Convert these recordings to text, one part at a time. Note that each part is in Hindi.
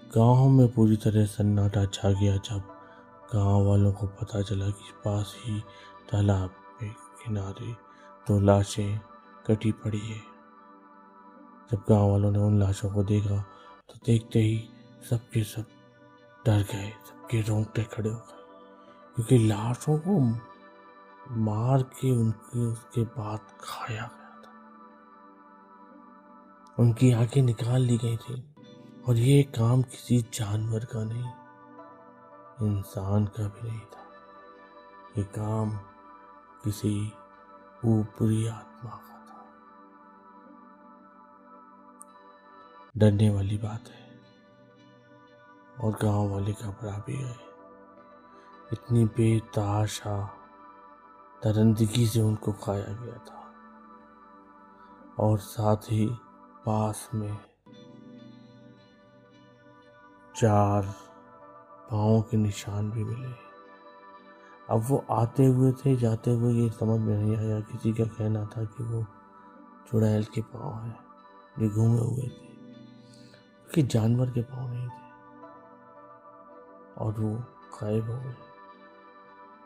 गांव में पूरी तरह सन्नाटा छा गया जब गांव वालों को पता चला कि पास ही तालाब के किनारे 2 लाशें कटी पड़ी है। जब गांव वालों ने उन लाशों को देखा तो देखते ही सबके सब डर गए, सबके रोंगटे खड़े हो गए, क्योंकि लाशों को मार के उसके बाद खाया गया था। उनकी आंखें निकाल ली गई थी और ये काम किसी जानवर का नहीं, इंसान का भी नहीं था। ये काम किसी ऊपरी आत्मा का था। डरने वाली बात है और गांव वाले घबरा भी गए। इतनी बेतहाशा दरिंदगी से उनको खाया गया था और साथ ही पास में 4 पाँव के निशान भी मिले। अब वो आते हुए थे, जाते हुए ये समझ में नहीं आया। किसी का कहना था कि वो चुड़ैल के पाँव हैं जो घूमे हुए थे, कि जानवर के पाँव नहीं थे, और वो गायब हो गए।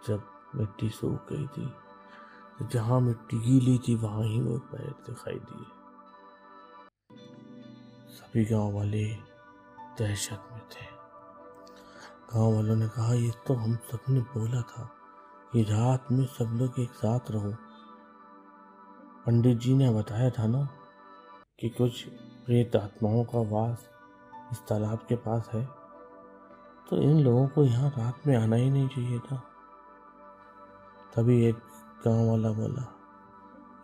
जब मिट्टी सूख गई थी तो जहाँ मिट्टी गीली थी वहाँ ही वो पैर दिखाई दिए। सभी गांव वाले दहशत में थे। गांव वालों ने कहा, ये तो हम सबने बोला था कि रात में सब लोग एक साथ रहो। पंडित जी ने बताया था ना कि कुछ प्रेत आत्माओं का वास इस तालाब के पास है, तो इन लोगों को यहाँ रात में आना ही नहीं चाहिए था। तभी एक गांव वाला बोला,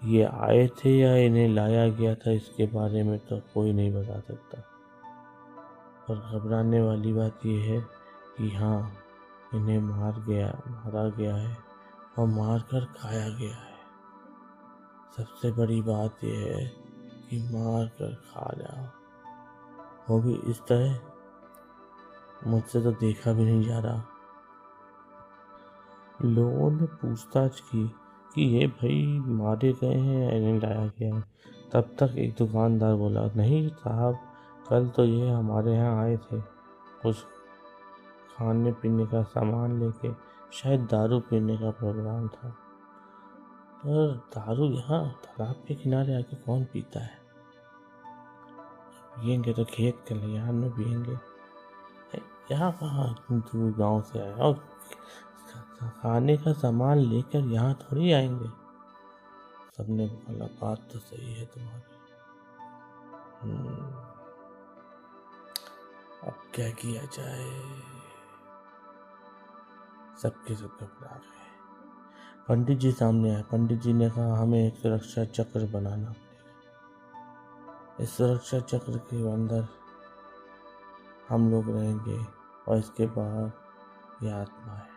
ये आए थे या इन्हें लाया गया था इसके बारे में तो कोई नहीं बता सकता, पर घबराने वाली बात यह है कि हाँ, इन्हें मारा गया है और मार कर खाया गया है। सबसे बड़ी बात यह है कि मार कर खा लिया, वो भी इस तरह, मुझसे तो देखा भी नहीं जा रहा। लोगों ने पूछताछ की कि ये भाई मारे गए हैं या इन्हें लाया गया है। तब तक एक दुकानदार बोला, नहीं साहब, कल तो ये हमारे यहाँ आए थे कुछ खाने पीने का सामान लेके, शायद दारू पीने का प्रोग्राम था। पर दारू यहाँ तालाब के किनारे आके कौन पीता है? पियेंगे तो खेत खलिहान में पियेंगे, यहाँ कहाँ दूर गांव से आए और खाने का सामान लेकर यहाँ थोड़ी आएंगे। सबने बोला, बात तो सही है तुम्हारी। अब क्या किया जाए? सबके सब घबरा गए। पंडित जी सामने आए। पंडित जी ने कहा, हमें एक सुरक्षा चक्र बनाना पड़ेगा। इस सुरक्षा चक्र के अंदर हम लोग रहेंगे और इसके बाहर ये आत्मा है,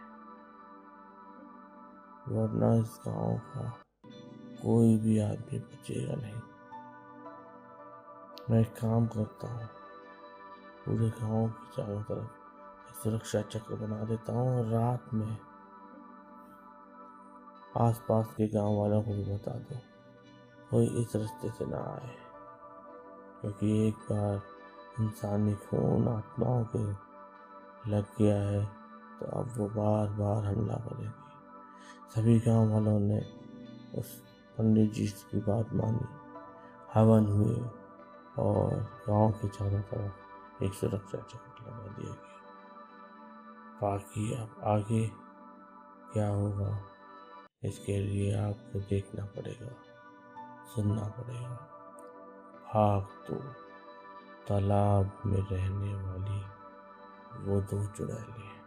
वरना इस गांव का कोई भी आदमी बचेगा नहीं। मैं एक काम करता हूँ, पूरे गांव के चारों तरफ एक सुरक्षा चक्र बना देता हूँ और रात में आसपास के गांव वालों को भी बता दो, कोई इस रास्ते से ना आए, क्योंकि एक बार इंसानी खून आत्माओं के लग गया है तो अब वो बार बार हमला करेगी। सभी गांव वालों ने उस पंडित जी की बात मानी। हवन हुए और गांव के चारों तरफ एक सुरक्षा चक्र लगा दिया गया। बाकी अब आगे क्या होगा, इसके लिए आपको देखना पड़ेगा, सुनना पड़ेगा। भाग तो तालाब में रहने वाली वो 2 चुड़ैलें।